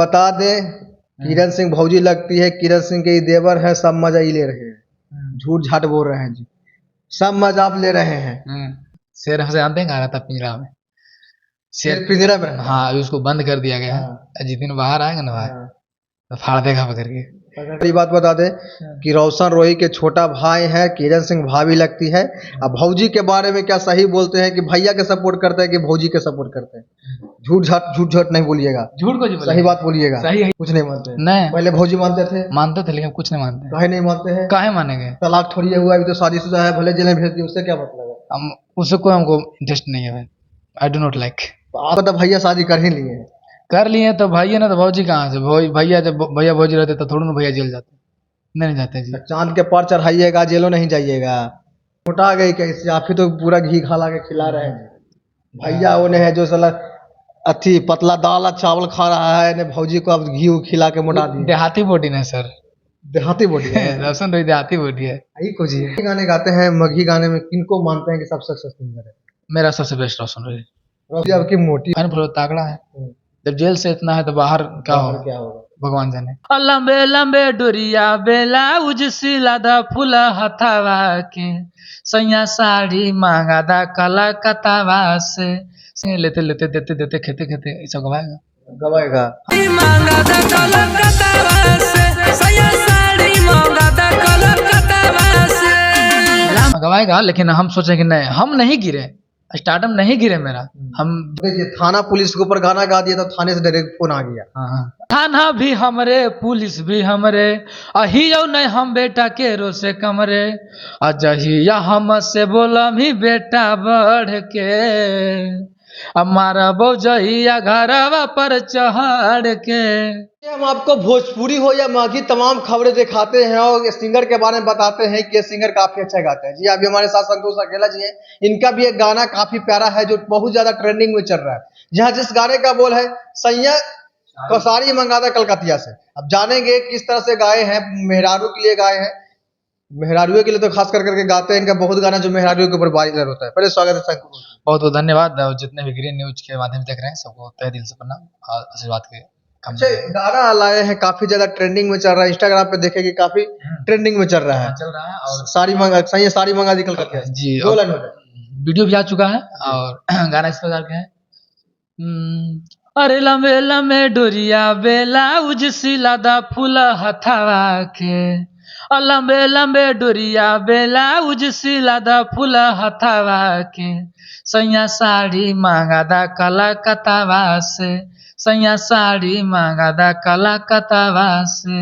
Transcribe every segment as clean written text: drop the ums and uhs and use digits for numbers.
बता दें, किरण सिंह भौजी लगती है, किरण सिंह के ही देवर है, सब मजा ही ले रहे हैं, झूठ झाट बोल रहे हैं जी, सब मजा आप ले रहे हैं। शेर हमसे जानते हैं कहा था पिंजरा में, शेर पिंजरा में। हाँ अभी उसको बंद कर दिया गया है, जिस दिन बाहर आएगा ना भाई तो फाड़ देगा पकड़ के। ये बात बता दे कि रोशन रोही के छोटा भाई है, किरण सिंह भाभी लगती है। अब भौजी के बारे में क्या सही बोलते हैं कि भैया के सपोर्ट करते हैं कि भौजी के सपोर्ट करते हैं? झूठ झूठ नहीं बोलिएगा, झूठ को सही बात बोलिएगा। सही है, कुछ नहीं मानते नहीं पहले भौजी मानते थे लेकिन कुछ नहीं मानते। काहे नहीं मानते हैं? काहे मानेंगे? तलाक थोड़ी हुआ, अभी तो शादीशुदा है, भले जेल में भेज दिए, उससे क्या मतलब है? हम उससे कोई हमको इंटरेस्ट नहीं है भाई, आई डू नॉट लाइक। आप तो भैया शादी कर ही लिए हैं। कर लिए तो भैया ना, तो भौजी कहाँ से? भैया जब भैया भौजी रहते तो थोड़ा ना भैया जेल जाते, नहीं जाते जी। चांद के पार चढ़ाइएगा, जेलों नहीं जाइएगा। मोटा गई कैसे? आप ही तो पूरा घी खा के खिला रहे हैं। भैया वो है जो साला अथी पतला दाल चावल खा रहा है ने, भौजी को अब घी खिला के मोटा दिया। देहाती बॉडी ना सर, देहाती बॉडी है। रोशन रोही देहाती बॉडी है। यही कुछ है। गाने गाते हैं, मघी गाने में किनको मानते हैं कि सबसे अच्छा सिंगर है? मेरा सबसे बेस्ट रोशन रोही। रोशी आपकी मोटी तागड़ा है, जब जेल से इतना है तो बाहर क्या होगा भगवान जाने। लंबे लंबे डोरिया बेला उजसी लादा फूला हथावा के, सैया साड़ी मांगा दा कला कतावा से, लेते लेते देते देते खेते खेते ऐसा गवाएगा गवाएगा। मांगा दा कला कतावा से, सैया साड़ी मांगा दा कला कतावा से गवाएगा। लेकिन हम सोचे कि नहीं, हम नहीं गिरे, स्टार्टअप नहीं गिरे मेरा। हम देखिए थाना पुलिस के ऊपर गाना गा दिया तो थाने से डायरेक्ट फोन आ गया। थाना भी हमरे, पुलिस भी हमरे, अहियो नहीं हम बेटा के रोसे कमरे, अजहिया हम से बोलम ही बेटा बढ़ के, हमारा बौजहिया घरवा पर चढ़ के। हम आपको भोजपुरी हो या माघी तमाम खबरें दिखाते हैं और सिंगर के बारे में बताते हैं कि ये सिंगर काफी अच्छा गाते हैं। जी अभी हमारे साथ संतोष अकेला जी हैं, इनका भी एक गाना काफी प्यारा है जो बहुत ज्यादा ट्रेंडिंग में चल रहा है, जहाँ जिस गाने का बोल है सैया कसारी मंगादा कलकतिया से। अब जानेंगे किस तरह से गाए हैं, मेहरारू के लिए गाए हैं, मेहरारू के लिए तो खास करके गाते हैं, इनका बहुत गाना जो मेहरारू के ऊपर वायरल होता है। पहले स्वागत है सर, बहुत बहुत धन्यवाद। जितने भी ग्रीन न्यूज के माध्यम से देख रहे हैं सबको तहे दिल से प्रणाम और आशीर्वाद के। अच्छा गाना लाए हैं, काफी ज्यादा ट्रेंडिंग में चल रहा है, इंस्टाग्राम पे देखेंगे काफी ट्रेंडिंग में चल रहा है और साड़ी मंगा दी कलकतिया जी, वीडियो भी आ चुका है और गाना इस प्रकार के है। अरे लंबे लंबे डोरिया बेला उजसी लादा फूला हथावा के, लंबे लंबे डोरिया बेला उजसी लादा फूला हथावा के, सैया साड़ी मांगा दा कला कतावा से, सैया साड़ी मांगा दा कला कतावा से।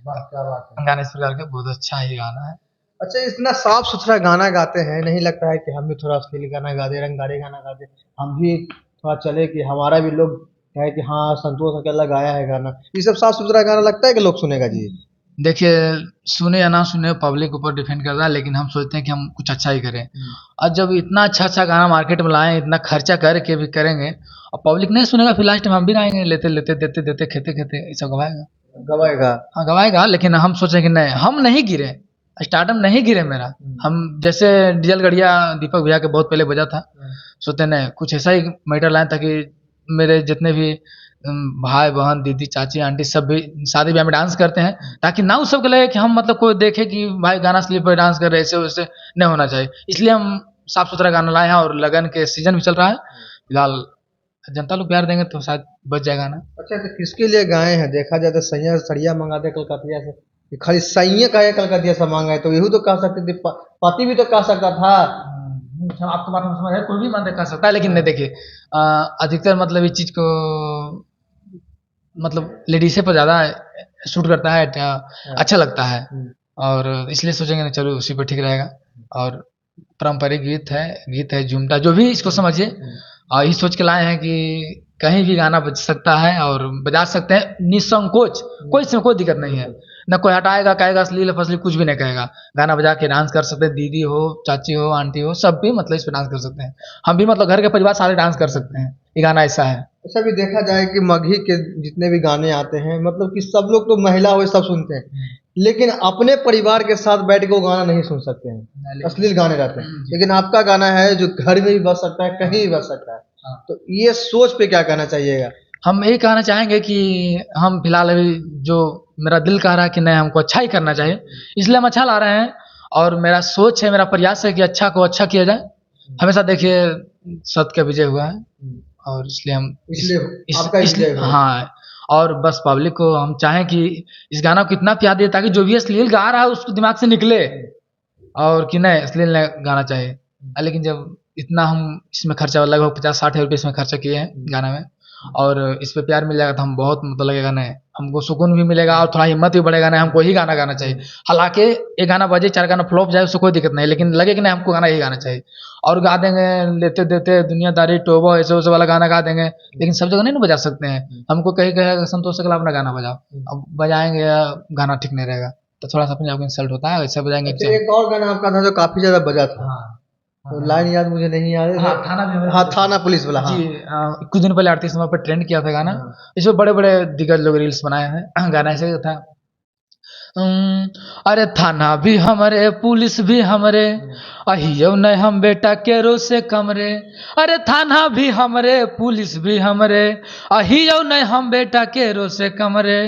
गाना इस प्रकार के बहुत अच्छा ही गाना है। अच्छा इतना साफ सुथरा गाना गाते हैं, नहीं लगता है कि हम भी थोड़ा अश्लील गाना गा दे, रंगारे गाना गा दे, हम भी थोड़ा चले कि हमारा भी लोग कहे कि हाँ संतोष अकेला गाया है गाना? ये सब साफ सुथरा गाना लगता है कि लोग सुनेगा जी? देखिए सुने या ना सुने पब्लिक ऊपर डिपेंड करता है, लेकिन हम सोचते हैं कि हम कुछ अच्छा ही करें। और जब इतना अच्छा अच्छा गाना मार्केट में लाएं, इतना खर्चा करके भी करेंगे और पब्लिक नहीं सुनेगा, फिर लास्ट में हम भी गाएंगे, लेते लेते देते देते खेते खेते ऐसा गवाएगा। हाँ गवाएगा, लेकिन हम सोचे कि नहीं, हम नहीं गिरे, स्टार्टअप नहीं गिरे मेरा। हम जैसे डीजल गढ़िया दीपक भैया के बहुत पहले बजा था, सोचते नहीं कुछ ऐसा ही मैटर लाएं ताकि मेरे जितने भी भाई बहन दीदी चाची आंटी सब भी शादी ब्याह में डांस करते हैं, ताकि ना उस सबके लगे कि हम मतलब कोई देखे कि भाई गाना स्लीप पर डांस कर रहे, ऐसे वैसे नहीं होना चाहिए। इसलिए हम साफ सुथरा गाना लाए हैं और लगन के सीजन भी चल रहा है, फिलहाल जनता लोग प्यार देंगे तो शायद बच जाएगा ना। अच्छा तो किसके लिए गाए हैं? देखा जाए तो सैया सड़िया मंगा दे कलकतिया से, खाली सैया का कलकतिया से मांगा है तो यही तो कह सकते थे, पति भी तो कह सकता था। आपको बात में समझ है, कोई भी मान कर सकता है, लेकिन नहीं देखिए अधिकतर मतलब इस चीज को मतलब लेडीसे पर ज्यादा शूट करता है, अच्छा लगता है, और इसलिए सोचेंगे ना चलो उसी पर ठीक रहेगा। और पारंपरिक गीत है झुमटा, जो भी इसको समझिए, और इस सोच के लाए हैं कि कहीं भी गाना बज सकता है और बजा सकते हैं निसंकोच, कोई इसमें कोई दिक्कत नहीं है, ना कोई हटाएगा कहेगा अश्लील फसली कुछ भी नहीं कहेगा। गाना बजा के डांस कर सकते हैं, दीदी हो चाची हो आंटी हो सब भी मतलब इस पे डांस कर सकते हैं, हम भी मतलब घर के परिवार सारे डांस कर सकते हैं, ये गाना ऐसा है। अच्छा भी देखा जाए कि मघी के जितने भी गाने आते हैं मतलब कि सब लोग तो महिला हो सब सुनते हैं, लेकिन अपने परिवार के साथ बैठ के वो गाना नहीं सुन सकते हैं, अश्लील गाने रहते हैं। लेकिन आपका गाना है जो घर में भी बज सकता है, कहीं भी बज सकता है, तो ये सोच पे क्या कहना चाहिएगा? हम यही कहना चाहेंगे कि हम फिलहाल अभी जो मेरा दिल कह रहा है कि नहीं हमको अच्छा ही करना चाहिए, इसलिए हम अच्छा ला रहे हैं। और मेरा सोच है, मेरा प्रयास है कि अच्छा को अच्छा किया जाए। हमेशा देखिए सत्य का विजय हुआ है, और इसलिए हम इसलिए आपका विजय हो। हाँ, और बस पब्लिक को हम चाहें कि इस गाना को इतना प्यार दे ताकि जो भी अश्लील गा रहा है उसको दिमाग से निकले, और कि नहीं अश्लील नहीं गाना चाहिए। लेकिन जब इतना हम इसमें खर्चा लगभग 50-60 रुपये इसमें खर्चा किए हैं गाना में, और इस पे प्यार मिल जाएगा तो हम बहुत मतलब लगेगा नहीं, हमको सुकून भी मिलेगा और थोड़ा हिम्मत भी बढ़ेगा, नहीं हमको ही गाना गाना चाहिए। हालांकि एक गाना बजे 4 गाना फ्लॉप जाए उससे कोई दिक्कत नहीं, लेकिन लगे कि नहीं हमको गाना ही गाना चाहिए। और गा देंगे लेते देते दुनियादारी टोबो ऐसे वैसे वाला गाना गा देंगे, लेकिन सब जगह नहीं ना बजा सकते हैं। हमको कहीं कहेगा संतोष सकला अपना गाना बजाओ, अब बजाएंगे गाना ठीक नहीं रहेगा तो थोड़ा सा अपने आप को इंसल्ट होता है, ऐसे बजाएंगे। अच्छा, एक और गाना आपका था जो काफी ज्यादा बजा था, हाँ तो लाइन याद मुझे नहीं आ रही। हाँ, थाना भी हाँ, थाना पुलिस वाला। हाँ जी, कुछ दिन पहले आरती समय पर ट्रेंड किया था गाना। हाँ। इसमें बड़े बड़े दिग्गज लोग रील्स बनाए हैं। गाना ऐसे था, अरे थाना भी हमरे पुलिस भी हमरे, अहियो नहीं हम बेटा केरो से कमरे। अरे थाना भी हमरे पुलिस भी हमरे, अहियो नहीं हम बेटा केरो से कमरे।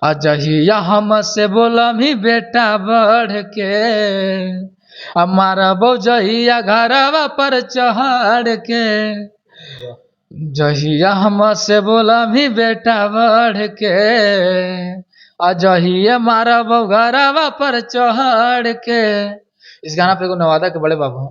अजहिया हम से बोला भी बेटा बढ़ के, हमारा बौजहिया घरवा पर चढ़ के। जहिया हम से बोला भी बेटा बढ़ के, अजहिया मारा घरवा पर चढ़ के। इस गाना पे को नवादा के बड़े बाबू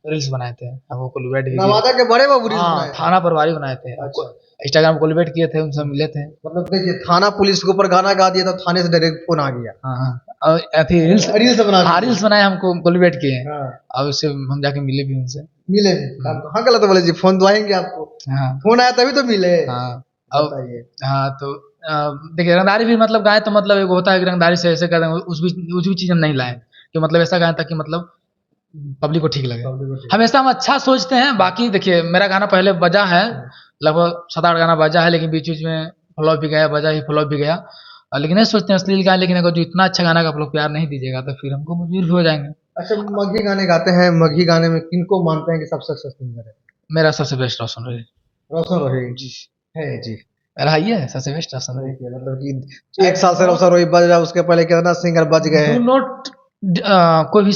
रील्स बनाए थे, हमको कोलैबोरेट भी किए। नवादा के बड़े बाबू रील्स हाँ, बनाए थे। थाना प्रभारी बनाए थे। अच्छा। इंस्टाग्राम पे कोलैबोरेट किए थे, उनसे मिले थे। मतलब देखिए, थाना पुलिस के ऊपर गाना गा दिया तो थाने से डायरेक्ट फोन आ गया। हाँ हाँ, और अथी रील्स रील्स बना हाँ दिए। रील्स बनाए, हमको कोलैबोरेट किए हैं। हाँ, और उससे हम जाके मिले भी उनसे। मिले भी। हाँ, गलत बोले जी, फोन तो आएंगे आपको, हाँ फोन आया तभी तो मिले। हाँ, बताइए। हाँ तो देखिए रंगदारी भी मतलब गाए तो मतलब एक होता है कि रंगदारी से ऐसे कर देंगे, उस भी चीज़ हम नहीं लाए कि मतलब ऐसा गाएं ताकि मतलब पब्लिक को ठीक लगे। हमेशा हम अच्छा सोचते हैं। बाकी देखिए मेरा गाना पहले बजा है, लगभग 7-8 गाना बजा है, लेकिन बीच बीच में फ्लॉप भी गया, बजा ही फ्लॉप भी गया। लेकिन नहीं सोचते हैं अश्लील गाएं, लेकिन अगर जो इतना अच्छा गाना का आप लोग प्यार नहीं दीजिएगा तो फिर हमको मजबूर भी हो जाएंगे। अच्छा, मगही गाने गाते हैं, मगही गाने में किनको मानते हैं कि सबसे अच्छा सिंगर है? मेरा सबसे बेस्ट रोशन रोही रोशन रोही जी है जी। मेरा ही है सबसे बेस्ट रोशन रोही। देखिए, मतलब कि 1 साल से रोशन रोही बज रहा है, उसके पहले कितना सिंगर बज गए डू हैं। नॉट कोई भी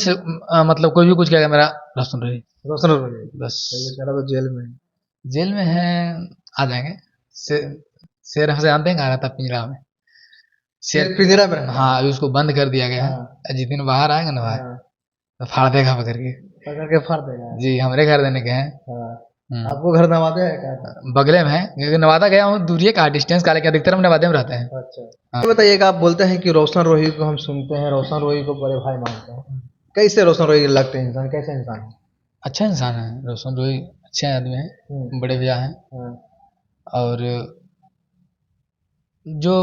मतलब कोई भी कुछ कहेगा, मेरा रोशन रोही रोशन रोही बस। बेचारा तो जेल में है। जेल में है, आ जाएंगे। शेर हमसे जानते हैं, कहा रहता पिंजरा में। शेर पिंजरा में रहता है। हाँ, अभी उसको बंद कर दिया गया हाँ। है। जिस दिन बाहर आएगा ना भाई, हाँ, तो फाड़ देगा पकड़ के। पकड़ के फाड़ देगा। जी, हमारे घर देने के हैं। हाँ। हम्म, आपको घर नवादे है क्या? बगले में है, क्योंकि नवादा गया हूँ, दूरी का डिस्टेंस का, लेकिन अधिकतर हम नवादे में रहते हैं। अच्छा, हाँ। ये बताइएगा, आप बोलते हैं कि रोशन रोही को हम सुनते हैं, रोशन रोही को बड़े भाई मानते हैं, कैसे रोशन रोही लगते हैं इंसान, कैसे इंसान है? अच्छा इंसान है रोशन रोही, अच्छे आदमी हैं, बड़े भैया हैं। हाँ। और जो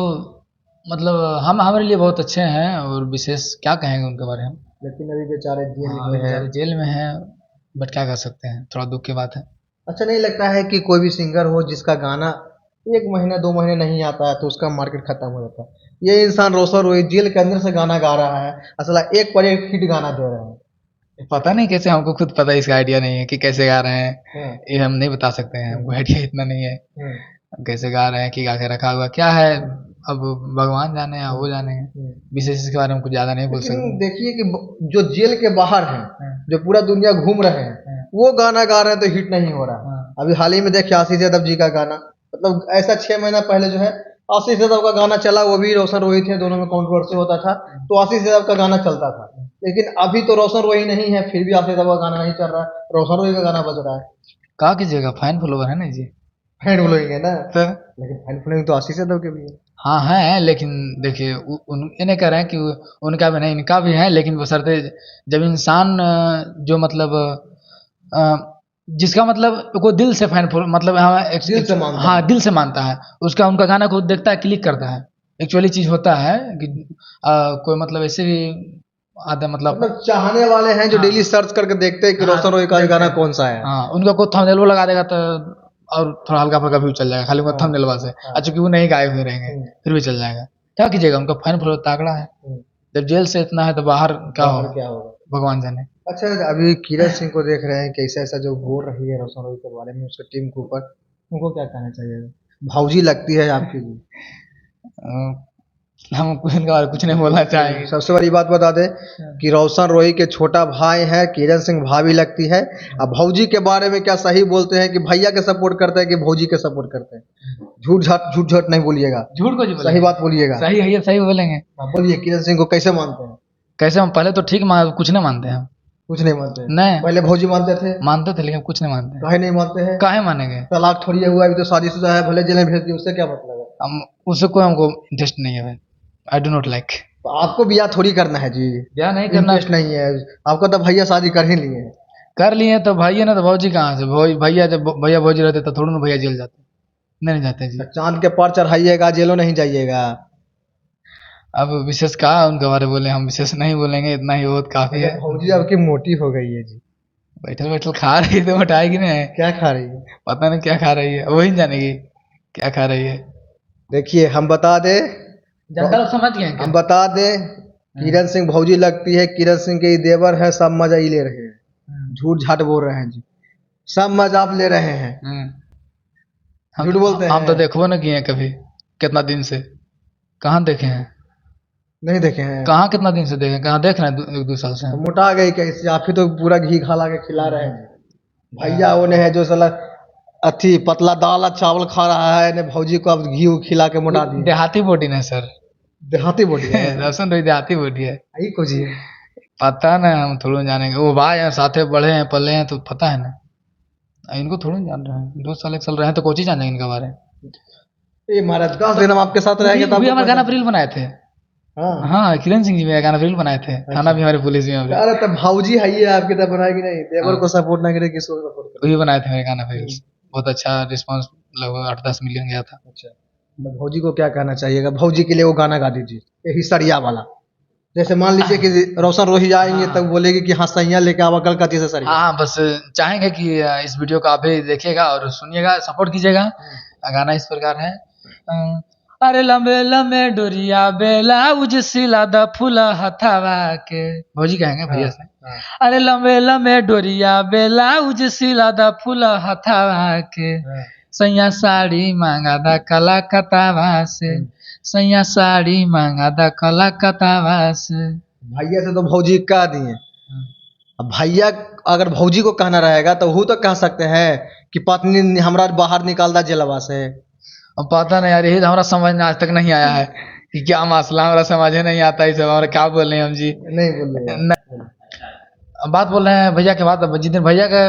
मतलब हम हमारे लिए बहुत अच्छे हैं, और विशेष क्या कहेंगे उनके बारे में। लेकिन अभी बेचारे जेल हाँ, में हैं। बेचारे जेल में हैं, बट क्या कर सकते हैं, थोड़ा दुख की बात है। अच्छा, नहीं लगता है कि कोई भी सिंगर हो जिसका गाना 1 महीना 2 महीने नहीं आता है तो उसका मार्केट खत्म हो जाता है? ये इंसान रोशन रोही जेल के अंदर से गाना गा रहा है, असल एक पर एक हिट गाना दे रहे हैं। पता नहीं कैसे, हमको खुद पता इसका आइडिया नहीं है कि कैसे गा रहे हैं। हाँ। ये हम नहीं बता सकते हैं, हमको आइडिया इतना नहीं है हम्म। कैसे गा रहे हैं, कि गा के रखा हुआ क्या है। अब भगवान जाने या वो जाने, विशेष इसके बारे में कुछ ज्यादा नहीं बोल लेकिन सकते। देखिए कि जो जेल के बाहर हैं, जो पूरा दुनिया घूम रहे हैं, वो गाना गा रहे हैं तो हिट नहीं हो रहा है। अभी हाल ही में देखिए आशीष यादव जी का गाना, मतलब ऐसा 6 महीना पहले जो है आशीष यादव का गाना चला, वो भी रोशन रोही थे, दोनों में कंट्रोवर्सी होता था तो आशीष यादव का गाना चलता था। लेकिन अभी तो रोशन रोही नहीं है, फिर भी आशीष यादव का गाना नहीं चल रहा है, रोशन रोही का गाना बज रहा है। कहा कीजिएगा, फैन फॉलोवर है ना जी। फैन फॉलोइंग है ना, तो लेकिन फैन फॉलोइंग तो आशीष यादव के भी है। हाँ है, लेकिन देखिए ये नहीं कह रहे हैं कि उनका भी नहीं, इनका भी है, लेकिन बशर्ते जब इंसान जो मतलब जिसका मतलब को दिल से फैन मतलब दिल से मानता हाँ है। दिल से मानता है, उसका उनका गाना को देखता है, क्लिक करता है। एक्चुअली चीज होता है कि कोई मतलब ऐसे भी आधा मतलब चाहने वाले हैं जो हाँ। डेली सर्च करके देखते हैं कि हाँ, रोशन रोही का देखते गाना हैं। कौन सा है। हाँ, उनका कोई थंबनेल वो लगा देगा तो और थोड़ा हल्का फुल्का व्यू चल जाएगा, खाली उनका थंबनेलवा से। हाँ। चूंकि वो नहीं गाए हुए रहेंगे, फिर भी चल जाएगा। क्या कीजिएगा, उनका फैन फॉलोअर तगड़ा है। जब जेल से इतना है तो बाहर क्या बाहर होगा, क्या होगा? भगवान जाने। अच्छा, अभी किरण सिंह को देख रहे हैं, कैसा ऐसा जो बोल रही है रोशन रोही के बारे में उसकी टीम के ऊपर, उनको क्या कहना चाहिए? भौजी लगती है आपकी जी। हम इनके बारे में कुछ नहीं बोलना चाहेंगे। सबसे बड़ी बात बता दें कि रोशन रोही के छोटा भाई है, किरण सिंह भाभी लगती है। अब भौजी के बारे में क्या सही बोलते हैं कि भैया के सपोर्ट करते हैं कि भौजी के सपोर्ट करते हैं? झूठ झूठ नहीं बोलिएगा, झूठ को जी सही बोलेंगे। बात बोलिएगा। सही है, ये सही बोलेंगे। हाँ, बोलिए किरण सिंह को कैसे मानते हैं? कैसे हम पहले तो ठीक मान, कुछ नहीं मानते हैं। कुछ नहीं मानते हैं? नहीं पहले भौजी मानते थे, मानते थे, लेकिन कुछ नहीं मानते। काहे नहीं मानते हैं? काहे मानेंगे? तलाक थोड़ी हुआ, अभी तो शादीशुदा है, भले जेल में भेज दिए, उससे क्या मतलब है? हम उससे कोई हमको इंटरेस्ट नहीं है भाई। I do not like. तो आपको ब्याह थोड़ी करना है जी, ब्याह नहीं करना। इंटरेस्ट नहीं है आपको, तो भैया शादी कर ही लिए हैं। कर लिए तो भैया ना, तो भौजी कहाँ से? भैया जब भैया भौजी रहते तो थोड़ा ना भैया जेल जाते। नहीं जाते जी। चांद के पर चढ़ाइएगा, जेलों नहीं जाइएगा। अब विशेष कहा उनके बारे में बोले, हम विशेष नहीं बोलेंगे, इतना ही बहुत काफी है। भौजी आपकी मोटी हो गई है जी। बैठल बैठल खा रही है तो मोटाएगी नहीं? क्या खा रही है? पता नहीं क्या खा रही है, वही जानेगी क्या खा रही है। देखिए हम बता दें, जनता लोग समझ गए हम बता दें, किरण सिंह भौजी लगती है, किरण सिंह के ही देवर है, सब मजा ही ले रहे हैं। झूठ झाट बोल रहे हैं जी, सब मजा आप ले रहे हैं। झूठ बोलते हैं। हम तो देखो ना किए कभी, कितना दिन से कहाँ देखे हैं? नहीं देखे हैं। कहाँ, कितना दिन से देखे? कहाँ देख रहे हैं? 1-2 साल से। मोटा गई कैसे? आप ही तो पूरा घी खा के खिला रहे हैं। भैया वो है जो साला अथी पतला दाल और चावल खा रहा है ने, भौजी को अब घी खिला के मोटा दिया। देहाती बॉडी ना सर, देहाती बॉडी है। दर्शन रही देहाती बॉडी है। यही कुछ है। पता ना, हम थोड़ा जानेंगे। वो भाई हैं, साथे बढ़े हैं, पले हैं, तो पता है ना। इनको थोड़ा जान रहे हैं, 2 साल 1 साल रहे हैं तो कोची जानेंगे इनके बारे में। ये महाराज 10 दिन हम आपके साथ रहेंगे तब हमारे गाना रील बनाए थे। हाँ हाँ, किरण सिंह जी मेरा गाना रील बनाए थे। थाना भी हमारे पुलिस में। अरे तब भौजी है ये आपकी तरफ बनाएगी नहीं, देवर को सपोर्ट ना करे, किसको सपोर्ट करे? वही बनाए थे मेरे गाना रील्स। बहुत अच्छा रिस्पांस, लगभग 8-10 मिलियन गया था। अच्छा, भौजी को क्या कहना चाहिएगा? भौजी के लिए वो गाना गा दीजिए, यही सरिया वाला। जैसे मान लीजिए कि रोशन रोही आएंगे तब बोलेगी कि हाँ सैया लेके आवा कलकत्ते से सरिया। हाँ, बस चाहेंगे कि इस वीडियो को आप भी देखिएगा और सुनिएगा, सपोर्ट कीजिएगा। गाना इस प्रकार है। अरे लंबे लंबे डोरिया बेलाउज सिला द फूला हथावा के। भौजी कहेंगे भैया से। अरे लंबे लंबे डोरिया बेलाउज सिला द फूला हथावा के। सैया साड़ी मांगा दा कलकत्तावा से। सैया साड़ी मांगा दा कलकत्तावा से। भैया से तो भौजी कह दिए। अब भैया अगर भौजी को कहना रहेगा तो वो तो कह सकते हैं कि पत्नी हमरा बाहर निकाल दा जेलवा से। अब पता नहीं यार, यही हमारा समझ में आज तक नहीं आया है कि क्या मसला, हमारा समझ ही नहीं आता है। सब हमारा क्या बोल रहे हैं हम जी? नहीं बोल रहे अब बात बोल रहे हैं भैया के बाद। जिस दिन भैया का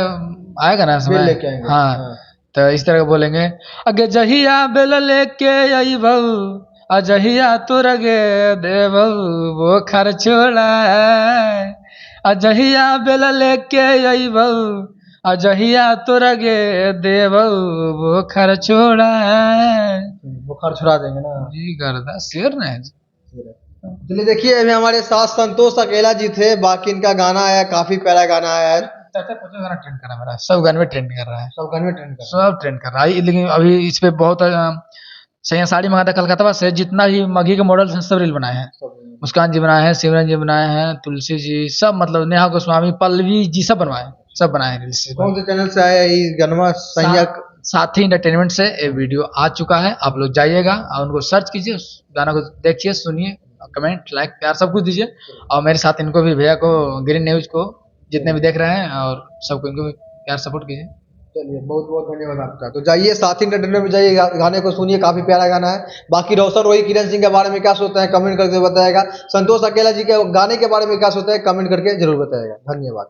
आएगा ना समय, हाँ, तो इस तरह बोलेंगे। अगे जहिया बेल लेके आई बहू, अजहिया तोर गे दे बहू वो खर छोड़ा। अजहिया बेल लेके आई बहू, अजहिया तोर गे देव बुखार छोड़ा। बुखार छुड़ा देंगे ना जी, गर्दा शेर ने। चलिए देखिए, अभी हमारे साथ संतोष अकेला जी थे, बाकी इनका गाना आया, काफी प्यारा गाना आया है। गाना ट्रेंड कर रहा है मेरा, सब गाने में ट्रेंड कर रहा है। सब गाने में ट्रेंड कर सब ट्रेंड कर रहा है। लेकिन अभी इस पे बहुत सैया साड़ी मंगाता कलकत्ता से, जितना भी मघी के मॉडल सब रील बनाए हैं। मुस्कान जी बनाए हैं, सिमरन जी बनाए हैं, तुलसी जी, सब मतलब नेहा गोस्वामी, पल्लवी जी, सब बनवाए हैं, सब बनाए हैं रील्स। कौन से चैनल से आया ये गाना? सैया साथी एंटरटेनमेंट से ये वीडियो आ चुका है। आप लोग जाइएगा और उनको सर्च कीजिए, गाना को देखिए, सुनिए, कमेंट लाइक प्यार सब कुछ दीजिए। और मेरे साथ इनको भी, भैया को, ग्रीन न्यूज को, जितने भी देख रहे हैं और सबको, इनको भी प्यार सपोर्ट कीजिए। चलिए बहुत बहुत धन्यवाद आपका। तो जाइए साथी एंटरटेनमेंट में जाइए, गाने को सुनिए, काफी प्यारा गाना है। बाकी रोशन रोही किरण सिंह के बारे में क्या सोचते हैं कमेंट करके बताएगा। संतोष अकेला जी के गाने के बारे में क्या सोचते हैं कमेंट करके जरूर बताएगा। धन्यवाद।